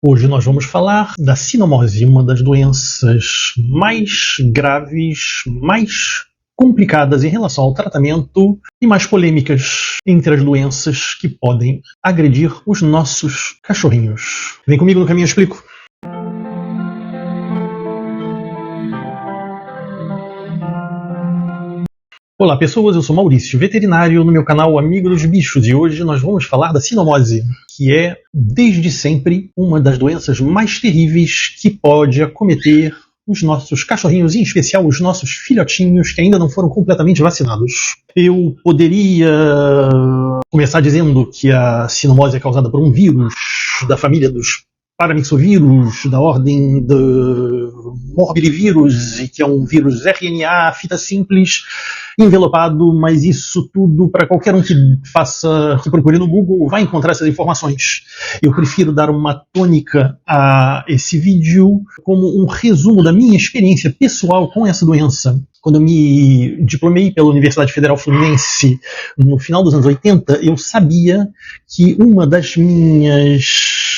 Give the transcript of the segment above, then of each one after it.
Hoje nós vamos falar da sinomose, uma das doenças mais graves, mais complicadas em relação ao tratamento e mais polêmicas entre as doenças que podem agredir os nossos cachorrinhos. Vem comigo no caminho, eu explico. Olá pessoas, eu sou Maurício, veterinário no meu canal Amigo dos Bichos, e hoje nós vamos falar da sinomose, que é, desde sempre, uma das doenças mais terríveis que pode acometer os nossos cachorrinhos, em especial os nossos filhotinhos que ainda não foram completamente vacinados. Eu poderia começar dizendo que a sinomose é causada por um vírus da família dos paramyxovírus, da ordem do morbilivírus, e que é um vírus RNA, fita simples, envelopado, mas isso tudo, para qualquer um que procure no Google, vai encontrar essas informações. Eu prefiro dar uma tônica a esse vídeo como um resumo da minha experiência pessoal com essa doença. Quando eu me diplomei pela Universidade Federal Fluminense no final dos anos 80, eu sabia que uma das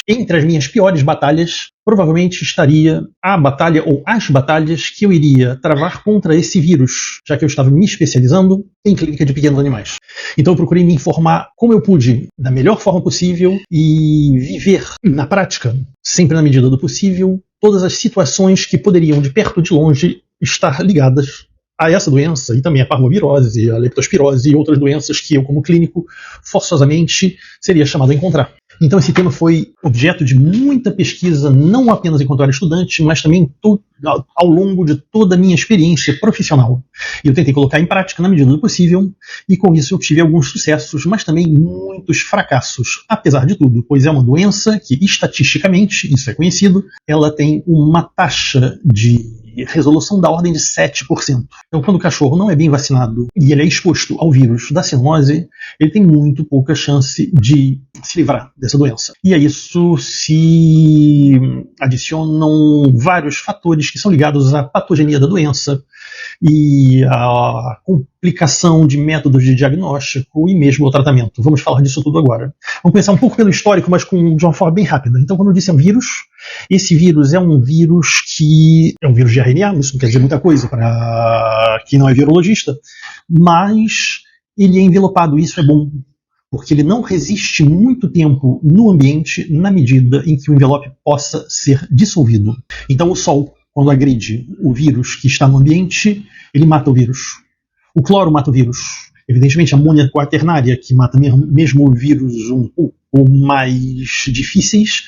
entre as minhas piores batalhas, provavelmente estaria a batalha ou as batalhas que eu iria travar contra esse vírus, já que eu estava me especializando em clínica de pequenos animais. Então eu procurei me informar como eu pude, da melhor forma possível, e viver na prática, sempre na medida do possível, todas as situações que poderiam, de perto ou de longe, estar ligadas a essa doença, e também a parvovirose, a leptospirose e outras doenças que eu, como clínico, forçosamente seria chamado a encontrar. Então esse tema foi objeto de muita pesquisa, não apenas enquanto eu era estudante, mas também ao longo de toda a minha experiência profissional. E eu tentei colocar em prática na medida do possível, e com isso eu tive alguns sucessos, mas também muitos fracassos, apesar de tudo, pois é uma doença que, estatisticamente, isso é conhecido, ela tem uma taxa de resolução da ordem de 7%. Então, quando o cachorro não é bem vacinado e ele é exposto ao vírus da sinomose, ele tem muito pouca chance de se livrar dessa doença. E a isso se adicionam vários fatores que são ligados à patogenia da doença e à complicação de métodos de diagnóstico e mesmo ao tratamento. Vamos falar disso tudo agora. Vamos começar um pouco pelo histórico, mas de uma forma bem rápida. Então, quando eu disse vírus, esse vírus é um vírus que é um vírus de RNA, isso não quer dizer muita coisa para quem não é virologista, mas ele é envelopado, e isso é bom, porque ele não resiste muito tempo no ambiente na medida em que o envelope possa ser dissolvido. Então o sol, quando agride o vírus que está no ambiente, ele mata o vírus. O cloro mata o vírus. Evidentemente, a amônia quaternária, que mata mesmo o vírus um pouco mais difíceis,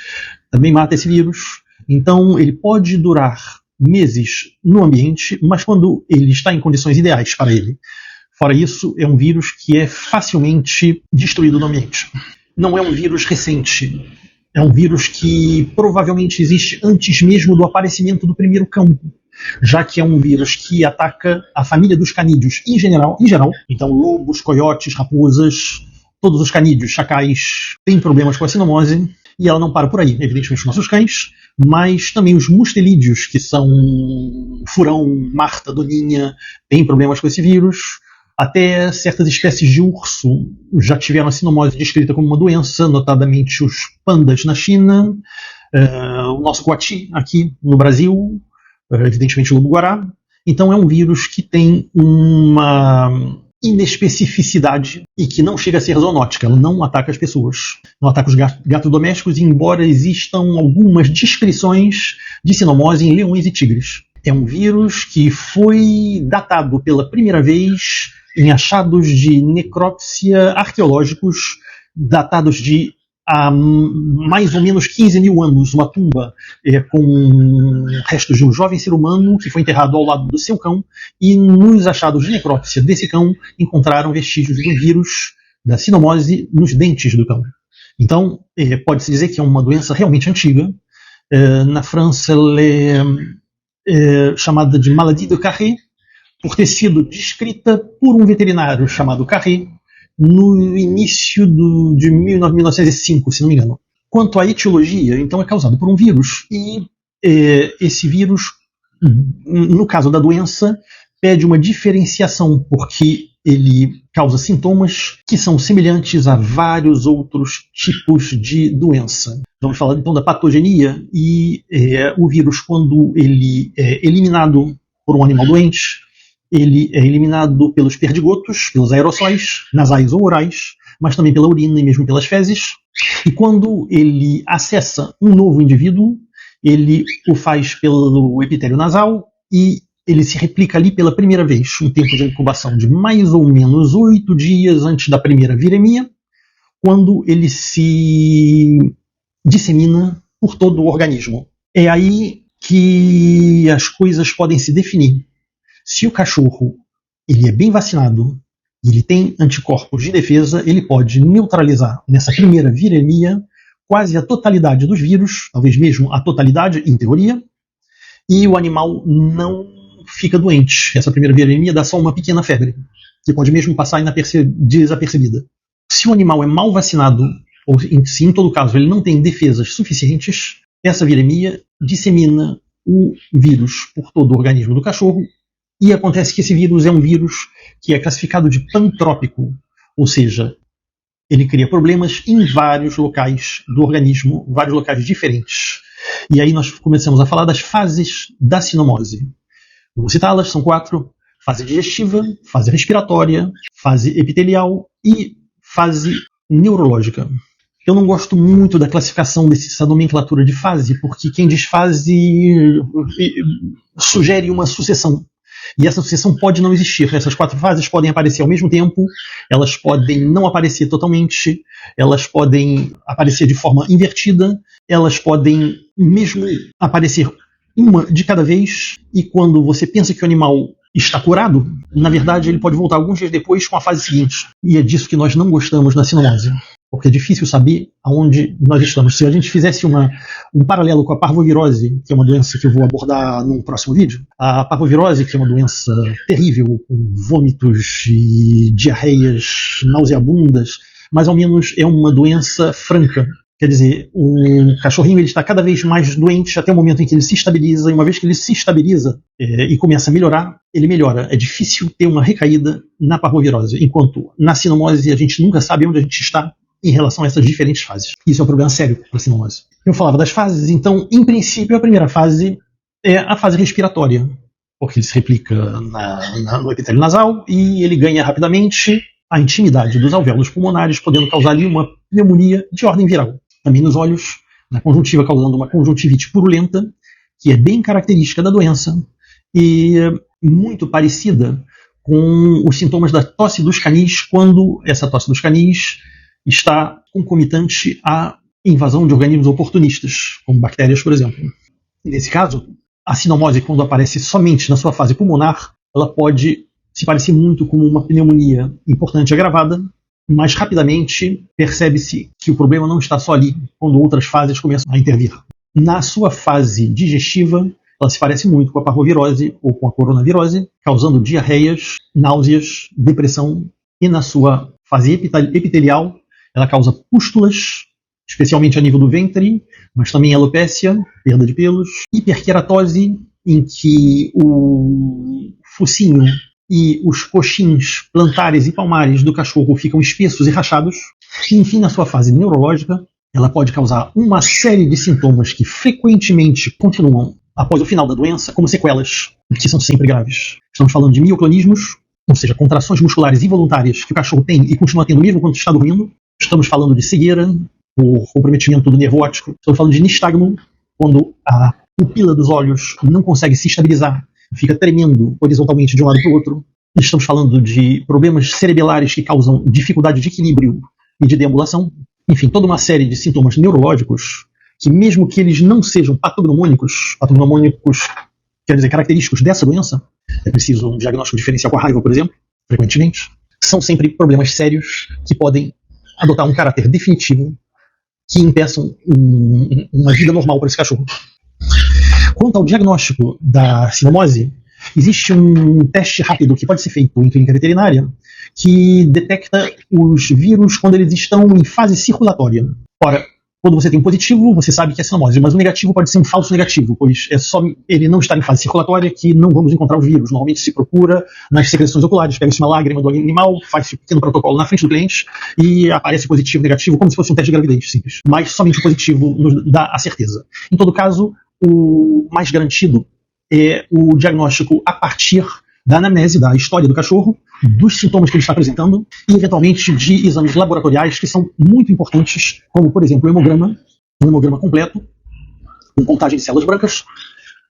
também mata esse vírus. Então, ele pode durar meses no ambiente, mas quando ele está em condições ideais para ele. Fora isso, é um vírus que é facilmente destruído no ambiente. Não é um vírus recente. É um vírus que provavelmente existe antes mesmo do aparecimento do primeiro cão, já que é um vírus que ataca a família dos canídeos em geral. Então, lobos, coiotes, raposas, todos os canídeos, chacais, têm problemas com a sinomose, e ela não para por aí. Evidentemente, os nossos cães, mas também os mustelídeos, que são furão, marta, doninha, têm problemas com esse vírus. Até certas espécies de urso já tiveram a sinomose descrita como uma doença, notadamente os pandas na China, o nosso coati aqui no Brasil, evidentemente o lobo-guará. Então é um vírus que tem uma inespecificidade e que não chega a ser zoonótica, ela não ataca as pessoas, não ataca os gatos domésticos, embora existam algumas descrições de sinomose em leões e tigres. É um vírus que foi datado pela primeira vez em achados de necrópsia arqueológicos, datados de há mais ou menos 15 mil anos, uma tumba com restos de um jovem ser humano que foi enterrado ao lado do seu cão, e nos achados de necrópsia desse cão encontraram vestígios do vírus da sinomose nos dentes do cão. Então, pode-se dizer que é uma doença realmente antiga. Na França, ela é chamada de maladie de Carré, por ter sido descrita por um veterinário chamado Carré no início de 1905, se não me engano. Quanto à etiologia, então é causado por um vírus, e esse vírus, no caso da doença, pede uma diferenciação, porque ele causa sintomas que são semelhantes a vários outros tipos de doença. Vamos falar então da patogenia, e o vírus, quando ele é eliminado por um animal doente, ele é eliminado pelos perdigotos, pelos aerossóis, nasais ou orais, mas também pela urina e mesmo pelas fezes. E quando ele acessa um novo indivíduo, ele o faz pelo epitélio nasal e ele se replica ali pela primeira vez, um tempo de incubação de mais ou menos 8 dias antes da primeira viremia, quando ele se dissemina por todo o organismo. É aí que as coisas podem se definir. Se o cachorro ele é bem vacinado e ele tem anticorpos de defesa, ele pode neutralizar nessa primeira viremia quase a totalidade dos vírus, talvez mesmo a totalidade, em teoria, e o animal não fica doente. Essa primeira viremia dá só uma pequena febre, que pode mesmo passar desapercebida. Se o animal é mal vacinado, ou se em todo caso ele não tem defesas suficientes, essa viremia dissemina o vírus por todo o organismo do cachorro, e acontece que esse vírus é um vírus que é classificado de pantrópico, ou seja, ele cria problemas em vários locais do organismo, vários locais diferentes. E aí nós começamos a falar das fases da sinomose. Vou citá-las, são 4: fase digestiva, fase respiratória, fase epitelial e fase neurológica. Eu não gosto muito da classificação dessa nomenclatura de fase, porque quem diz fase sugere uma sucessão. E essa sucessão pode não existir. Essas 4 fases podem aparecer ao mesmo tempo, elas podem não aparecer totalmente, elas podem aparecer de forma invertida, elas podem mesmo aparecer uma de cada vez, e quando você pensa que o animal está curado, na verdade ele pode voltar alguns dias depois com a fase seguinte. E é disso que nós não gostamos na sinomose, porque é difícil saber aonde nós estamos. Se a gente fizesse um paralelo com a parvovirose, que é uma doença que eu vou abordar num próximo vídeo, a parvovirose, que é uma doença terrível, com vômitos e diarreias nauseabundas, mais ou menos é uma doença franca. Quer dizer, o cachorrinho ele está cada vez mais doente até o momento em que ele se estabiliza, e uma vez que ele se estabiliza e começa a melhorar, ele melhora. É difícil ter uma recaída na parvovirose, enquanto na sinomose a gente nunca sabe onde a gente está em relação a essas diferentes fases. Isso é um problema sério para a sinomose. Eu falava das fases, então, em princípio, a primeira fase é a fase respiratória, porque ele se replica no epitélio nasal e ele ganha rapidamente a intimidade dos alvéolos pulmonares, podendo causar ali uma pneumonia de ordem viral. Também nos olhos, na conjuntiva, causando uma conjuntivite purulenta, que é bem característica da doença e muito parecida com os sintomas da tosse dos canis, quando essa tosse dos canis está concomitante à invasão de organismos oportunistas, como bactérias, por exemplo. Nesse caso, a sinomose, quando aparece somente na sua fase pulmonar, ela pode se parecer muito com uma pneumonia importante agravada, mas rapidamente percebe-se que o problema não está só ali, quando outras fases começam a intervir. Na sua fase digestiva, ela se parece muito com a parvovirose ou com a coronavirose, causando diarreias, náuseas, depressão, e na sua fase epitelial, ela causa pústulas, especialmente a nível do ventre, mas também alopécia, perda de pelos, hiperqueratose, em que o focinho e os coxins plantares e palmares do cachorro ficam espessos e rachados. E, enfim, na sua fase neurológica, ela pode causar uma série de sintomas que frequentemente continuam após o final da doença como sequelas, que são sempre graves. Estamos falando de mioclonismos, ou seja, contrações musculares involuntárias que o cachorro tem e continua tendo mesmo quando está dormindo. Estamos falando de cegueira, por comprometimento do nervo óptico. Estamos falando de nistagmo, quando a pupila dos olhos não consegue se estabilizar, fica tremendo horizontalmente de um lado para o outro. Estamos falando de problemas cerebelares que causam dificuldade de equilíbrio e de deambulação. Enfim, toda uma série de sintomas neurológicos que, mesmo que eles não sejam patognomônicos, quer dizer, característicos dessa doença, é preciso um diagnóstico diferencial com a raiva, por exemplo, frequentemente, são sempre problemas sérios que podem adotar um caráter definitivo que impeçam uma vida normal para esse cachorro. Quanto ao diagnóstico da sinomose, existe um teste rápido que pode ser feito em clínica veterinária que detecta os vírus quando eles estão em fase circulatória. Ora, Quando você tem um positivo, você sabe que é sinomose, mas o negativo pode ser um falso negativo, pois é só ele não estar em fase circulatória que não vamos encontrar o vírus. Normalmente se procura nas secreções oculares, pega-se uma lágrima do animal, faz um pequeno protocolo na frente do cliente e aparece positivo, negativo, como se fosse um teste de gravidez simples. Mas somente o positivo nos dá a certeza. Em todo caso, o mais garantido é o diagnóstico a partir da anamnese, da história do cachorro, dos sintomas que ele está apresentando e, eventualmente, de exames laboratoriais que são muito importantes, como, por exemplo, um hemograma completo, com contagem de células brancas,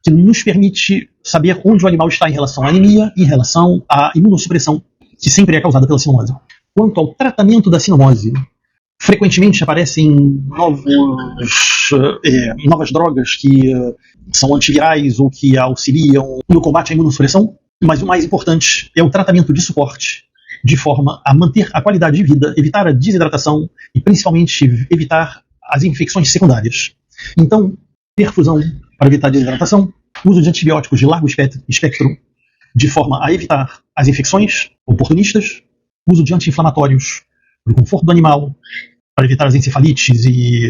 que nos permite saber onde o animal está em relação à anemia e em relação à imunossupressão, que sempre é causada pela sinomose. Quanto ao tratamento da sinomose, frequentemente aparecem novas drogas que são antivirais ou que auxiliam no combate à imunossupressão, mas o mais importante é o tratamento de suporte, de forma a manter a qualidade de vida, evitar a desidratação e, principalmente, evitar as infecções secundárias. Então, perfusão para evitar a desidratação, uso de antibióticos de largo espectro, de forma a evitar as infecções oportunistas, uso de anti-inflamatórios para o conforto do animal, para evitar as encefalites e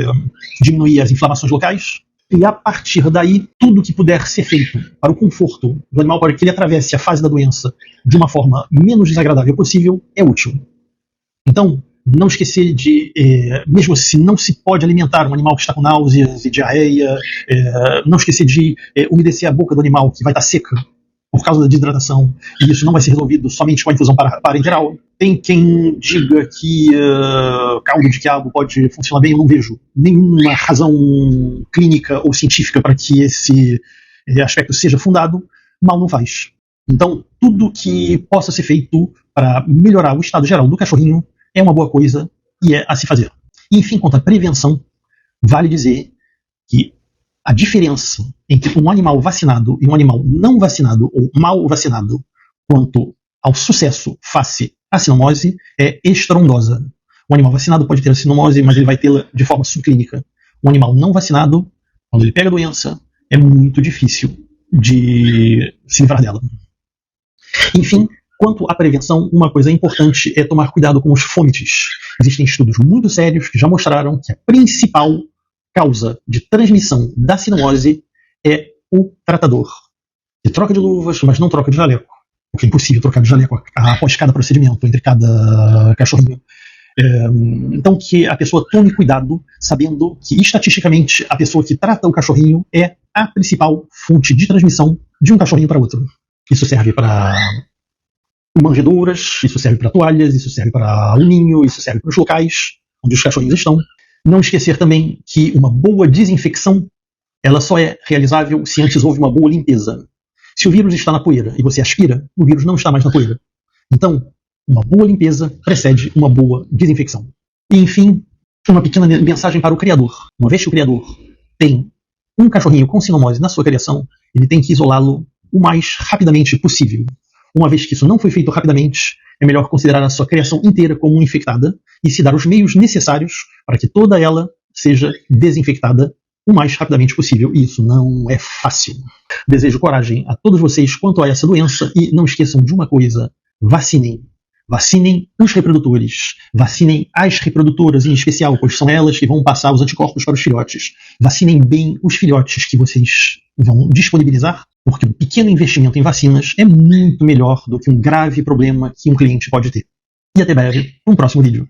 diminuir as inflamações locais. E a partir daí, tudo que puder ser feito para o conforto do animal, para que ele atravesse a fase da doença de uma forma menos desagradável possível, é útil. Então, não esquecer de, mesmo se não se pode alimentar um animal que está com náuseas e diarreia, não esquecer de umedecer a boca do animal, que vai estar seca por causa da desidratação, e isso não vai ser resolvido somente com a infusão parenteral. Tem quem diga que caldo de quiabo pode funcionar bem, eu não vejo nenhuma razão clínica ou científica para que esse aspecto seja fundado, mal não faz. Então, tudo que possa ser feito para melhorar o estado geral do cachorrinho é uma boa coisa e é a se fazer. E, enfim, quanto à prevenção, vale dizer que a diferença entre um animal vacinado e um animal não vacinado ou mal vacinado quanto ao sucesso face à sinomose é estrondosa. Um animal vacinado pode ter a sinomose, mas ele vai tê-la de forma subclínica. Um animal não vacinado, quando ele pega a doença, é muito difícil de se livrar dela. Enfim, quanto à prevenção, uma coisa importante é tomar cuidado com os fomites. Existem estudos muito sérios que já mostraram que a principal causa de transmissão da sinomose é o tratador. Ele troca de luvas, mas não troca de jaleco. Porque é impossível trocar de jaleco após cada procedimento, entre cada cachorrinho. Então que a pessoa tome cuidado, sabendo que estatisticamente a pessoa que trata o cachorrinho é a principal fonte de transmissão de um cachorrinho para outro. Isso serve para manjedouras, isso serve para toalhas, isso serve para o ninho, isso serve para os locais onde os cachorrinhos estão. Não esquecer também que uma boa desinfecção ela só é realizável se antes houve uma boa limpeza. Se o vírus está na poeira e você aspira, o vírus não está mais na poeira. Então, uma boa limpeza precede uma boa desinfecção. E, enfim, uma pequena mensagem para o criador. Uma vez que o criador tem um cachorrinho com sinomose na sua criação, ele tem que isolá-lo o mais rapidamente possível. Uma vez que isso não foi feito rapidamente, é melhor considerar a sua criação inteira como infectada e se dar os meios necessários para que toda ela seja desinfectada o mais rapidamente possível. E isso não é fácil. Desejo coragem a todos vocês quanto a essa doença e não esqueçam de uma coisa: vacinem. Vacinem os reprodutores. Vacinem as reprodutoras em especial, pois são elas que vão passar os anticorpos para os filhotes. Vacinem bem os filhotes que vocês vão disponibilizar, porque um pequeno investimento em vacinas é muito melhor do que um grave problema que um cliente pode ter. E até breve, um próximo vídeo.